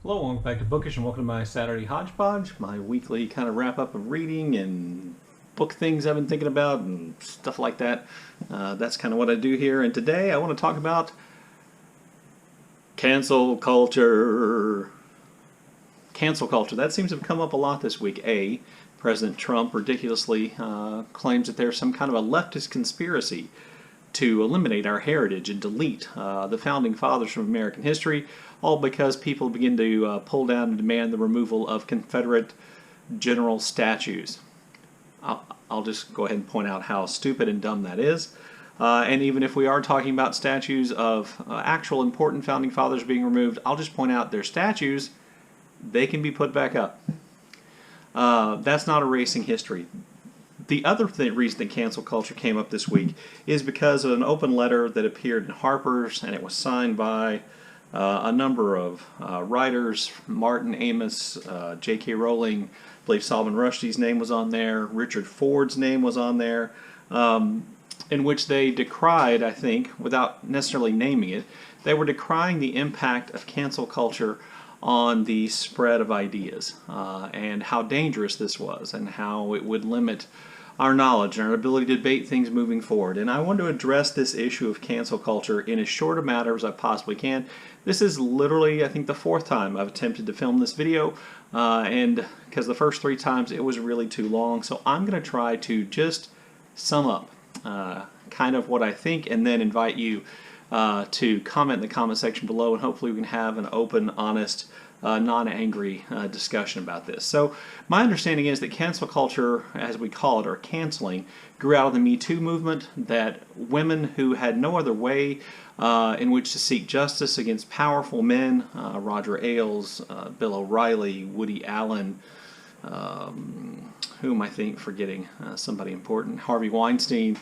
Hello, welcome back to Bookish and welcome to my Saturday Hodgepodge, my weekly kind of wrap up of reading and book things I've been thinking about and stuff like that. That's kind of what I do here, and today I want to talk about cancel culture. Cancel culture, that seems to have come up a lot this week. President Trump ridiculously claims that there's some kind of a leftist conspiracy to eliminate our heritage and delete the founding fathers from American history, all because people begin to pull down and demand the removal of Confederate general statues. I'll just go ahead and point out how stupid and dumb that is. And even if we are talking about statues of actual important founding fathers being removed, I'll just point out their statues, they can be put back up. That's not erasing history. The other reason that cancel culture came up this week is because of an open letter that appeared in Harper's, and it was signed by a number of writers. Martin Amis, J.K. Rowling, I believe Salman Rushdie's name was on there, Richard Ford's name was on there, in which they decried, I think, without necessarily naming it, they were decrying the impact of cancel culture on the spread of ideas and how dangerous this was and how it would limit our knowledge and our ability to debate things moving forward. And I want to address this issue of cancel culture in as short a matter as I possibly can. This is literally, I think, the fourth time I've attempted to film this video, and because the first three times it was really too long, so I'm going to try to just sum up kind of what I think and then invite you to comment in the comment section below, and hopefully we can have an open, honest, non-angry discussion about this. So my understanding is that cancel culture, as we call it, or canceling, grew out of the Me Too movement, that women who had no other way in which to seek justice against powerful men, Roger Ailes, Bill O'Reilly, Woody Allen, who am I forgetting? Somebody important, Harvey Weinstein,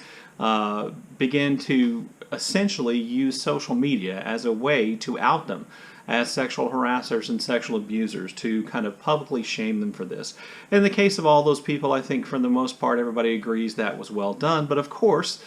began to essentially use social media as a way to out them as sexual harassers and sexual abusers, to kind of publicly shame them for this. In the case of all those people, I think for the most part everybody agrees that was well done, but of course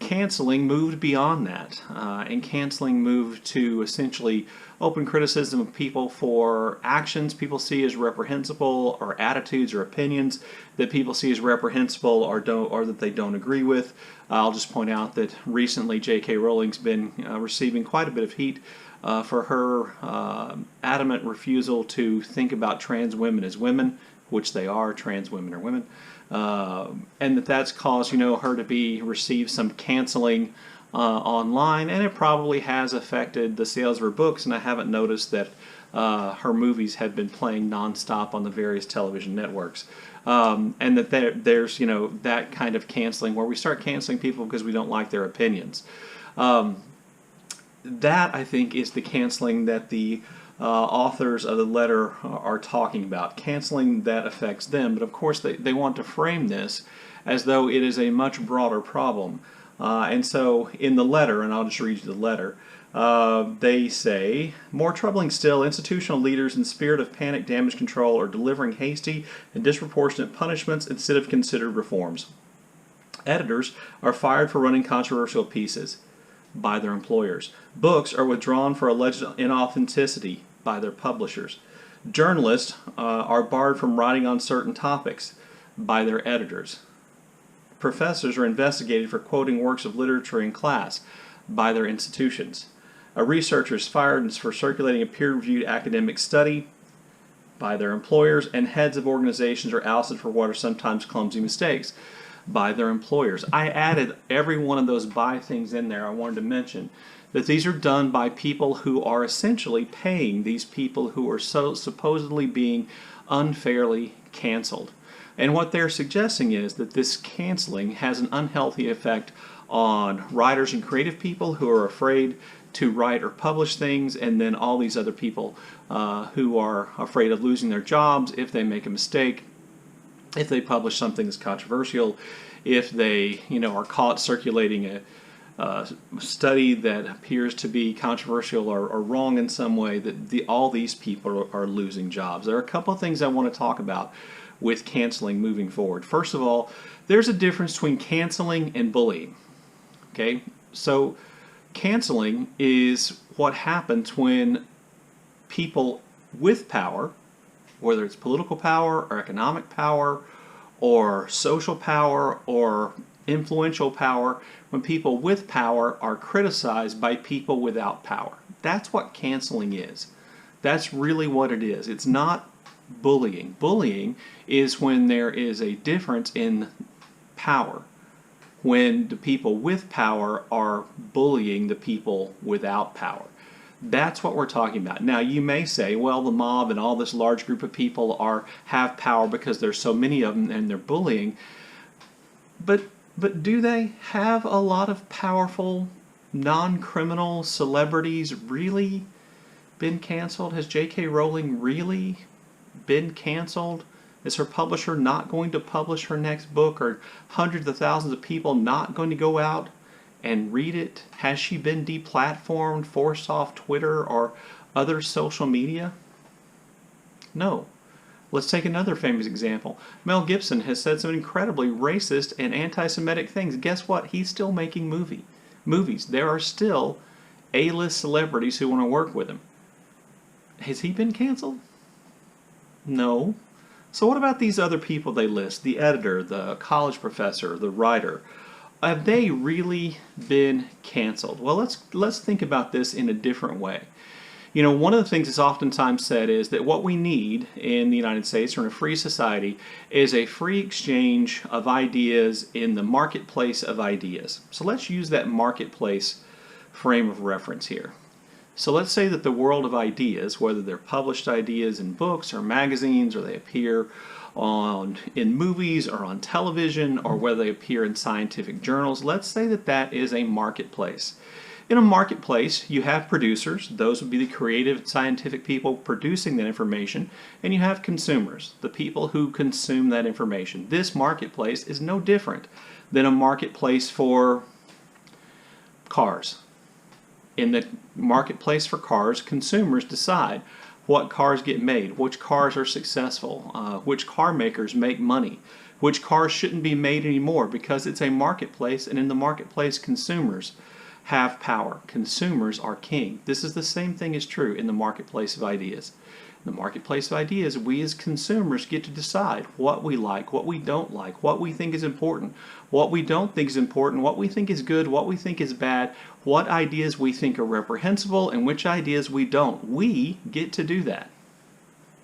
canceling moved beyond that, and canceling moved to essentially open criticism of people for actions people see as reprehensible, or attitudes or opinions that people see as reprehensible or that they don't agree with. I'll just point out that recently J.K. Rowling's been receiving quite a bit of heat for her adamant refusal to think about trans women as women, which they are. Trans women are women, and that's caused her to receive some canceling online, and it probably has affected the sales of her books. And I haven't noticed that her movies have been playing nonstop on the various television networks, and that there's that kind of canceling where we start canceling people because we don't like their opinions. That, I think, is the canceling that the authors of the letter are talking about. Canceling that affects them, but of course they want to frame this as though it is a much broader problem. And so in the letter, and I'll just read you the letter, they say, more troubling still, institutional leaders in spirit of panic damage control are delivering hasty and disproportionate punishments instead of considered reforms. Editors are fired for running controversial pieces by their employers. Books are withdrawn for alleged inauthenticity by their publishers. Journalists are barred from writing on certain topics by their editors. Professors are investigated for quoting works of literature in class by their institutions. A researcher is fired for circulating a peer-reviewed academic study by their employers, and heads of organizations are ousted for what are sometimes clumsy mistakes by their employers. I added every one of those by things in there. I wanted to mention that these are done by people who are essentially paying these people who are so supposedly being unfairly canceled. And what they're suggesting is that this canceling has an unhealthy effect on writers and creative people who are afraid to write or publish things, and then all these other people who are afraid of losing their jobs if they make a mistake, if they publish something that's controversial, if they are caught circulating a study that appears to be controversial or wrong in some way, that all these people are losing jobs. There are a couple of things I want to talk about with canceling moving forward. First of all, there's a difference between canceling and bullying. Okay, so canceling is what happens when people with power, whether it's political power or economic power or social power or influential power, when people with power are criticized by people without power. That's what canceling is. That's really what it is. It's not bullying. Bullying is when there is a difference in power, when the people with power are bullying the people without power. That's what we're talking about. Now, you may say, well, the mob and all this large group of people have power because there's so many of them and they're bullying. But do they have a lot of powerful, non-criminal celebrities really been canceled? Has J.K. Rowling really been canceled? Is her publisher not going to publish her next book? Or hundreds of thousands of people not going to go out and read it? Has she been deplatformed, forced off Twitter or other social media? No. Let's take another famous example. Mel Gibson has said some incredibly racist and anti-Semitic things. Guess what? He's still making movies. There are still A-list celebrities who want to work with him. Has he been canceled? No. So what about these other people they list? The editor, the college professor, the writer. Have they really been canceled? Well, let's think about this in a different way. You know, one of the things that's oftentimes said is that what we need in the United States or in a free society is a free exchange of ideas in the marketplace of ideas. So let's use that marketplace frame of reference here. So let's say that the world of ideas, whether they're published ideas in books or magazines, or they appear in movies or on television, or whether they appear in scientific journals, let's say that that is a marketplace. In a marketplace, you have producers. Those would be the creative and scientific people producing that information, and you have consumers, the people who consume that information. This marketplace is no different than a marketplace for cars. In the marketplace for cars, consumers decide what cars get made, which cars are successful, which car makers make money, which cars shouldn't be made anymore, because it's a marketplace, and in the marketplace, consumers have power. Consumers are king. This is the same thing is true in the marketplace of ideas. In the marketplace of ideas, we as consumers get to decide what we like, what we don't like, what we think is important, what we don't think is important, what we think is good, what we think is bad, what ideas we think are reprehensible, and which ideas we don't. We get to do that.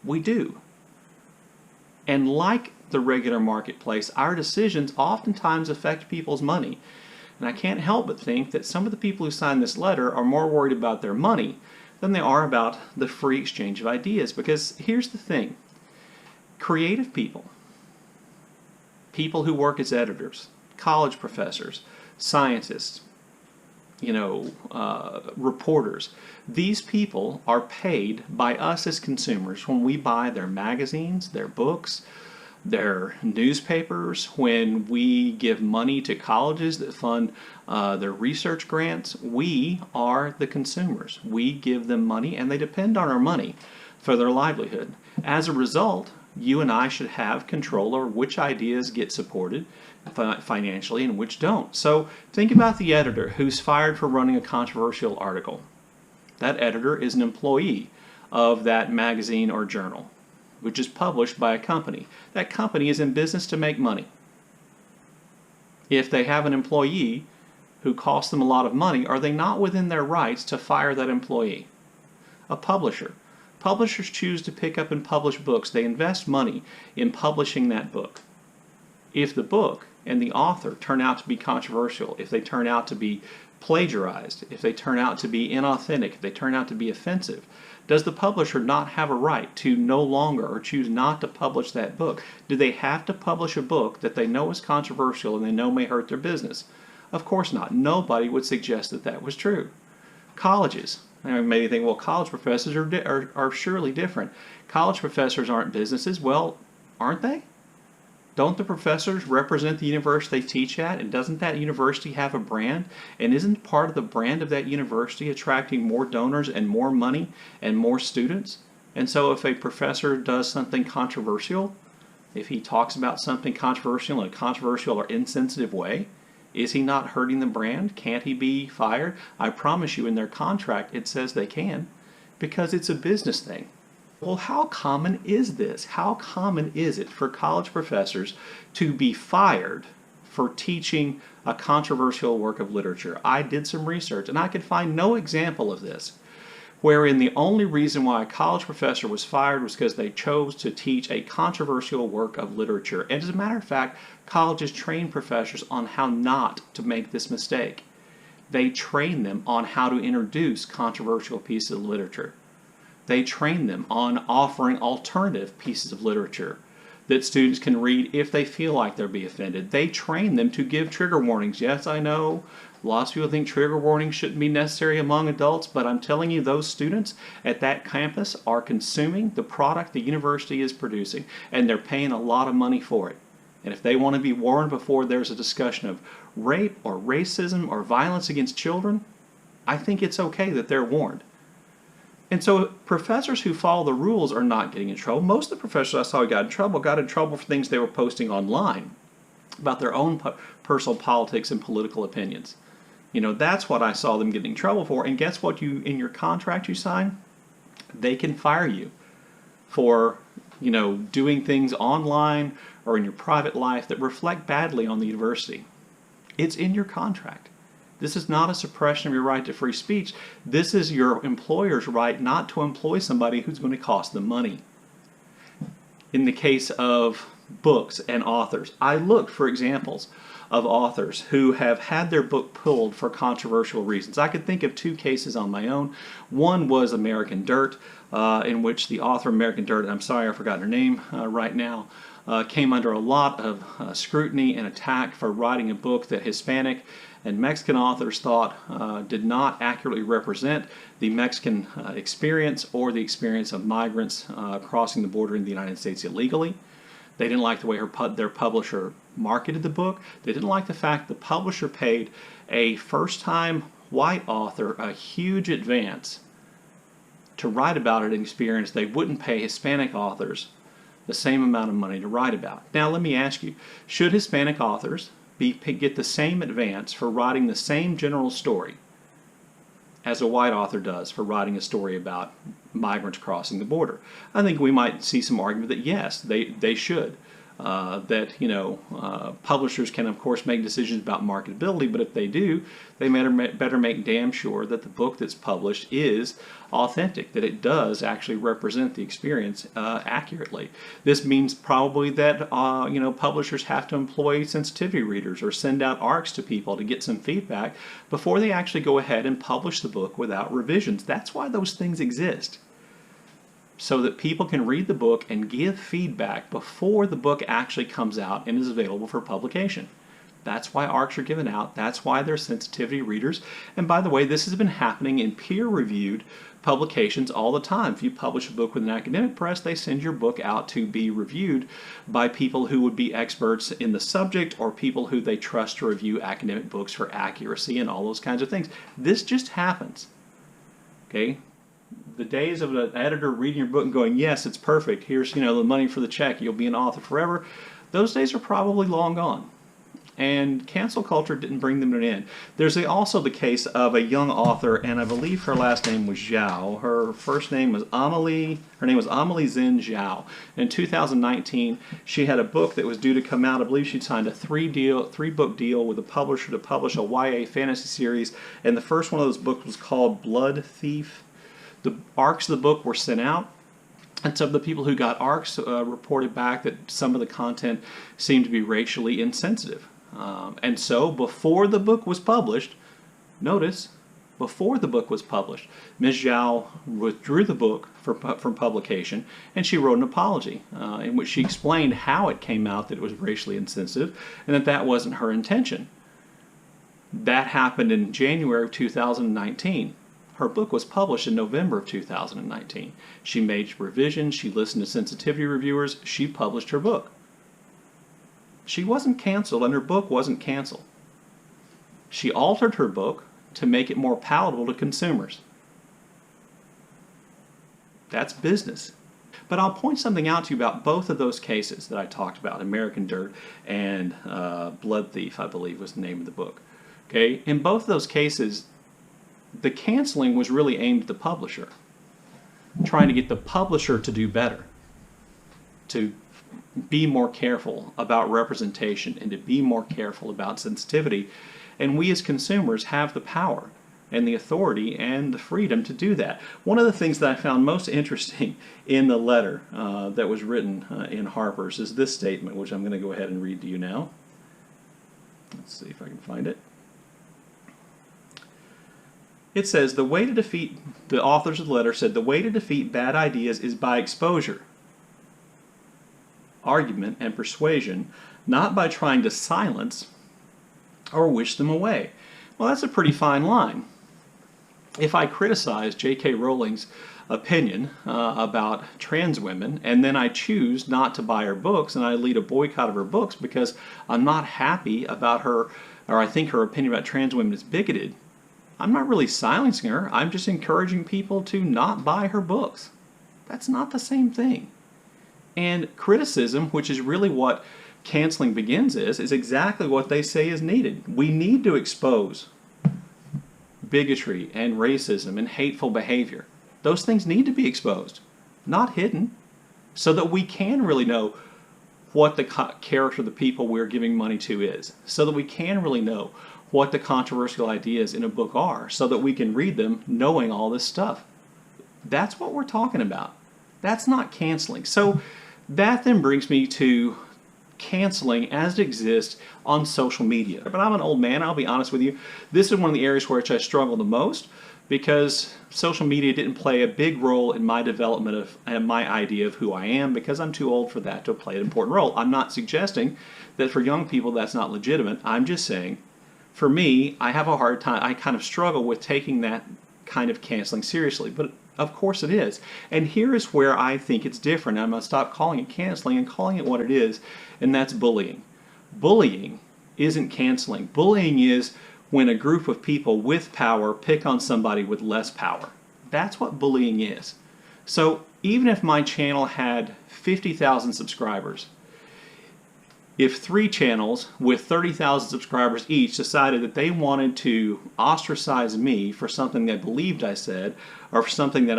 We do. And like the regular marketplace, our decisions oftentimes affect people's money. And I can't help but think that some of the people who signed this letter are more worried about their money than they are about the free exchange of ideas. Because here's the thing. Creative people, people who work as editors, college professors, scientists, reporters, these people are paid by us as consumers when we buy their magazines, their books, their newspapers, when we give money to colleges that fund their research grants. We are the consumers. We give them money, and they depend on our money for their livelihood. As a result, you and I should have control over which ideas get supported financially and which don't. So think about the editor who's fired for running a controversial article. That editor is an employee of that magazine or journal, which is published by a company. That company is in business to make money. If they have an employee who costs them a lot of money, are they not within their rights to fire that employee? A publisher. Publishers choose to pick up and publish books. They invest money in publishing that book. If the book and the author turn out to be controversial, if they turn out to be plagiarized, if they turn out to be inauthentic, if they turn out to be offensive, does the publisher not have a right to no longer or choose not to publish that book? Do they have to publish a book that they know is controversial and they know may hurt their business? Of course not. Nobody would suggest that that was true. Colleges. Maybe think, well, college professors are surely different. College professors aren't businesses. Well, aren't they? Don't the professors represent the university they teach at? And doesn't that university have a brand? And isn't part of the brand of that university attracting more donors and more money and more students? And so if a professor does something controversial, if he talks about something controversial in a controversial or insensitive way, is he not hurting the brand? Can't he be fired? I promise you in their contract it says they can, because it's a business thing. Well, how common is this? How common is it for college professors to be fired for teaching a controversial work of literature? I did some research and I could find no example of this, wherein the only reason why a college professor was fired was because they chose to teach a controversial work of literature. And as a matter of fact, colleges train professors on how not to make this mistake. They train them on how to introduce controversial pieces of literature. They train them on offering alternative pieces of literature that students can read if they feel like they'll be offended. They train them to give trigger warnings. Yes, I know lots of people think trigger warnings shouldn't be necessary among adults, but I'm telling you, those students at that campus are consuming the product the university is producing, and they're paying a lot of money for it. And if they want to be warned before there's a discussion of rape or racism or violence against children, I think it's okay that they're warned. And so professors who follow the rules are not getting in trouble. Most of the professors I saw who got in trouble for things they were posting online about their own personal politics and political opinions. You know, that's what I saw them getting in trouble for. And guess what? In your contract you sign, they can fire you for, you know, doing things online or in your private life that reflect badly on the university. It's in your contract. This is not a suppression of your right to free speech. This is your employer's right not to employ somebody who's going to cost them money. In the case of books and authors, I looked for examples of authors who have had their book pulled for controversial reasons. I could think of two cases on my own. One was American Dirt, in which the author of American Dirt, and I'm sorry I forgot her name right now, came under a lot of scrutiny and attack for writing a book that Hispanic and Mexican authors thought did not accurately represent the Mexican experience or the experience of migrants crossing the border in the United States illegally. They didn't like the way their publisher marketed the book. They didn't like the fact the publisher paid a first-time white author a huge advance to write about an experience they wouldn't pay Hispanic authors the same amount of money to write about. Now let me ask you, should Hispanic authors get the same advance for writing the same general story as a white author does for writing a story about migrants crossing the border? I think we might see some argument that yes, they should. Publishers can of course make decisions about marketability, but if they do, they better make damn sure that the book that's published is authentic, that it does actually represent the experience accurately. This means probably that publishers have to employ sensitivity readers or send out ARCs to people to get some feedback before they actually go ahead and publish the book without revisions. That's why those things exist, so that people can read the book and give feedback before the book actually comes out and is available for publication. That's why ARCs are given out. That's why they're sensitivity readers. And by the way, this has been happening in peer-reviewed publications all the time. If you publish a book with an academic press, they send your book out to be reviewed by people who would be experts in the subject or people who they trust to review academic books for accuracy and all those kinds of things. This just happens. Okay? The days of an editor reading your book and going, yes, it's perfect, here's the money for the check, you'll be an author forever, those days are probably long gone. And cancel culture didn't bring them to an end. There's also the case of a young author, and I believe her last name was Zhao. Her first name was Amelie, her name was Amelie Zin Zhao. In 2019, she had a book that was due to come out. I believe she'd signed a three-book deal with a publisher to publish a YA fantasy series, and the first one of those books was called Blood Thief. The ARCs of the book were sent out, and some of the people who got ARCs reported back that some of the content seemed to be racially insensitive. And so before the book was published, notice, before the book was published, Ms. Zhao withdrew the book from publication, and she wrote an apology in which she explained how it came out that it was racially insensitive and that wasn't her intention. That happened in January of 2019. Her book was published in November of 2019. She made revisions, she listened to sensitivity reviewers, she published her book. She wasn't canceled, and her book wasn't canceled. She altered her book to make it more palatable to consumers. That's business. But I'll point something out to you about both of those cases that I talked about, American Dirt and Blood Thief, I believe was the name of the book. Okay? In both of those cases, the canceling was really aimed at the publisher. trying to get the publisher to do better, to be more careful about representation and to be more careful about sensitivity. And we as consumers have the power and the authority and the freedom to do that. One of the things that I found most interesting in the letter that was written in Harper's is this statement, which I'm going to go ahead and read to you now. Let's see if I can find it. It says, the authors of the letter said, the way to defeat bad ideas is by exposure, argument, and persuasion, not by trying to silence or wish them away. Well, that's a pretty fine line. If I criticize J.K. Rowling's opinion about trans women, and then I choose not to buy her books, and I lead a boycott of her books because I'm not happy about her, or I think her opinion about trans women is bigoted, I'm not really silencing her. I'm just encouraging people to not buy her books. That's not the same thing. And criticism, which is really what canceling begins is exactly what they say is needed. We need to expose bigotry and racism and hateful behavior. Those things need to be exposed, not hidden, so that we can really know what the character of the people we're giving money to is, so that we can really know what the controversial ideas in a book are, so that we can read them knowing all this stuff. That's what we're talking about. That's not canceling. So that then brings me to canceling as it exists on social media. But I'm an old man, I'll be honest with you. This is one of the areas where I struggle the most, because social media didn't play a big role in my development of and my idea of who I am, because I'm too old for that to play an important role. I'm not suggesting that for young people that's not legitimate. I'm just saying, for me, I have a hard time, I kind of struggle with taking that kind of canceling seriously. But of course it is. And here is where I think it's different. I'm going to stop calling it canceling and calling it what it is, and that's bullying. Bullying isn't canceling. Bullying is when a group of people with power pick on somebody with less power. That's what bullying is. So even if my channel had 50,000 subscribers, if 3 channels with 30,000 subscribers each decided that they wanted to ostracize me for something they believed I said, or for something that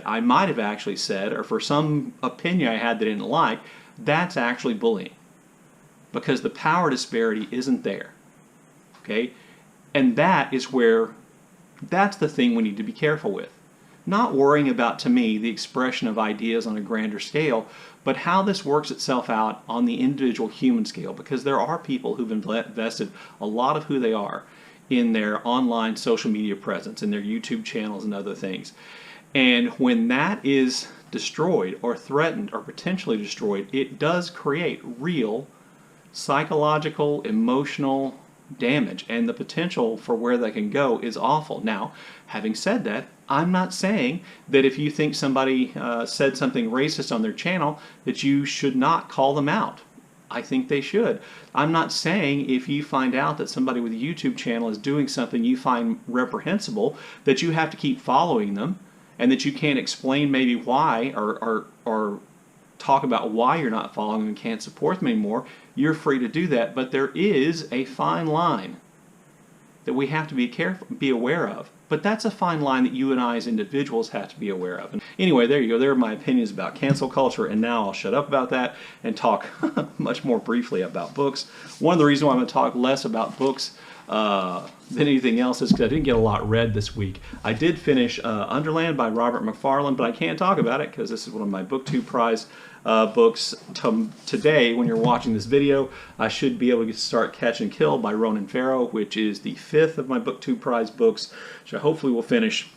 I might have actually said, or for some opinion I had that I didn't like, that's actually bullying. Because the power disparity isn't there. Okay? And that is where, that's the thing we need to be careful with. Not worrying about, to me, the expression of ideas on a grander scale, but how this works itself out on the individual human scale, because there are people who've invested a lot of who they are in their online social media presence, in their YouTube channels and other things. And when that is destroyed or threatened or potentially destroyed, it does create real psychological, emotional damage, and the potential for where they can go is awful. Now, having said that, I'm not saying that if you think somebody said something racist on their channel that you should not call them out. I think they should. I'm not saying if you find out that somebody with a YouTube channel is doing something you find reprehensible that you have to keep following them, and that you can't explain maybe why, or talk about why you're not following them and can't support them anymore. You're free to do that, but there is a fine line that we have to be aware of. But that's a fine line that you and I as individuals have to be aware of. And anyway, there you go. There are my opinions about cancel culture, and now I'll shut up about that and talk much more briefly about books. One of the reasons why I'm going to talk less about books than anything else is because I didn't get a lot read this week. I did finish Underland by Robert Macfarlane, but I can't talk about it because this is one of my BookTube Prize books. Today, when you're watching this video, I should be able to start Catch and Kill by Ronan Farrow, which is the 5th of my BookTube Prize books, which I hopefully will finish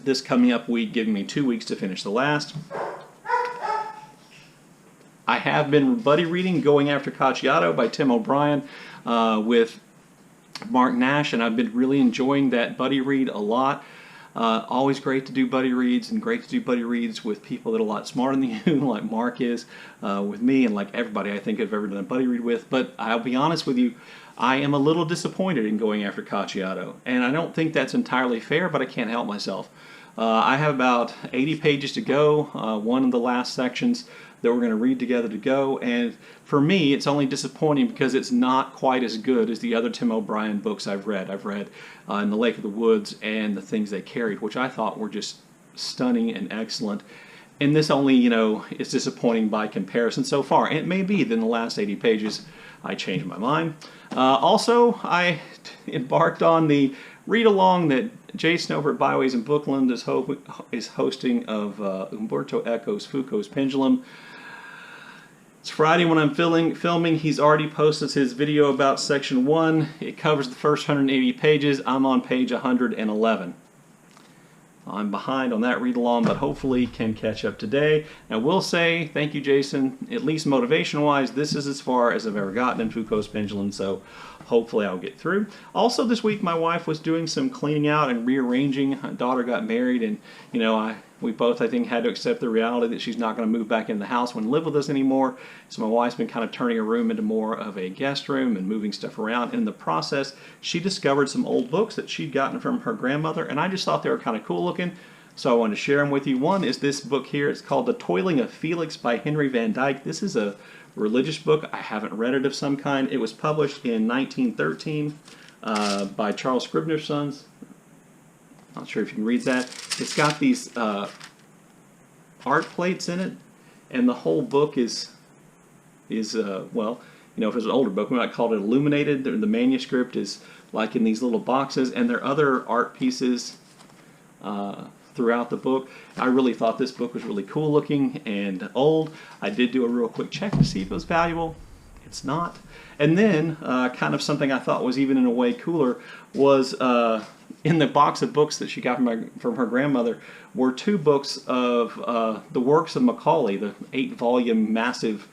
this coming up week, giving me 2 weeks to finish the last. I have been buddy reading Going After Cacciato by Tim O'Brien with Mark Nash, and I've been really enjoying that buddy read a lot. Always great to do buddy reads, and great to do buddy reads with people that are a lot smarter than you, like Mark is with me, and like everybody I think I've ever done a buddy read with. But I'll be honest with you, I am a little disappointed in Going After Cacciato, and I don't think that's entirely fair, but I can't help myself. I have about 80 pages to go, one of the last sections that we're going to read together to go, and for me it's only disappointing because it's not quite as good as the other Tim O'Brien books I've read. I've read In the Lake of the Woods and The Things They Carried, which I thought were just stunning and excellent. And this only, is disappointing by comparison so far. And it may be that in the last 80 pages I changed my mind. Also, I embarked on the read-along that Jason over at Byways in Bookland is hosting of Umberto Eco's Foucault's Pendulum. It's Friday when I'm filming. He's already posted his video about section 1. It covers the first 180 pages. I'm on page 111. I'm behind on that read-along, but hopefully can catch up today. I will say, thank you, Jason. At least motivation-wise, this is as far as I've ever gotten in Foucault's Pendulum, so hopefully I'll get through. Also, this week, my wife was doing some cleaning out and rearranging. Her daughter got married, and, we both, I think, had to accept the reality that she's not going to move back into the house and live with us anymore. So my wife's been kind of turning her room into more of a guest room and moving stuff around. And in the process, she discovered some old books that she'd gotten from her grandmother, and I just thought they were kind of cool looking. So I wanted to share them with you. One is this book here. It's called The Toiling of Felix by Henry Van Dyke. This is a religious book. I haven't read it of some kind. It was published in 1913 by Charles Scribner's Sons. Not sure if you can read that. It's got these art plates in it, and the whole book is well, if it's an older book, we might call it illuminated. The manuscript is like in these little boxes, and there are other art pieces throughout the book. I really thought this book was really cool looking and old. I did do a real quick check to see if it was valuable. It's not. And then, kind of something I thought was even in a way cooler was in the box of books that she got from her grandmother were 2 books of the works of Macaulay, the 8-volume massive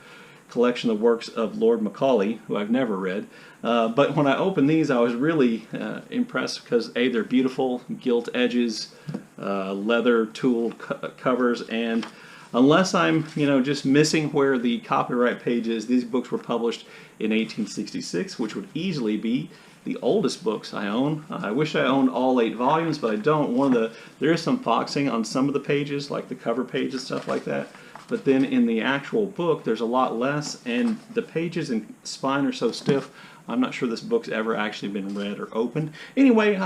collection of works of Lord Macaulay, who I've never read. But when I opened these, I was really impressed because A, they're beautiful, gilt edges, leather tooled covers, and unless I'm, just missing where the copyright page is, these books were published in 1866, which would easily be the oldest books I own. I wish I owned all 8 volumes, but I don't. There is some foxing on some of the pages, like the cover page and stuff like that. But then in the actual book, there's a lot less, and the pages and spine are so stiff, I'm not sure this book's ever actually been read or opened. Anyway,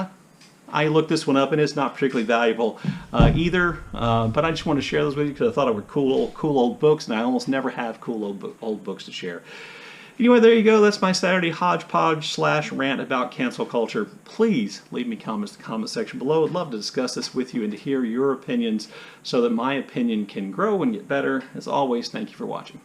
I looked this one up, and it's not particularly valuable either, but I just wanted to share those with you because I thought they were cool old books, and I almost never have cool old books to share. Anyway, there you go. That's my Saturday hodgepodge / rant about cancel culture. Please leave me comments in the comment section below. I'd love to discuss this with you and to hear your opinions so that my opinion can grow and get better. As always, thank you for watching.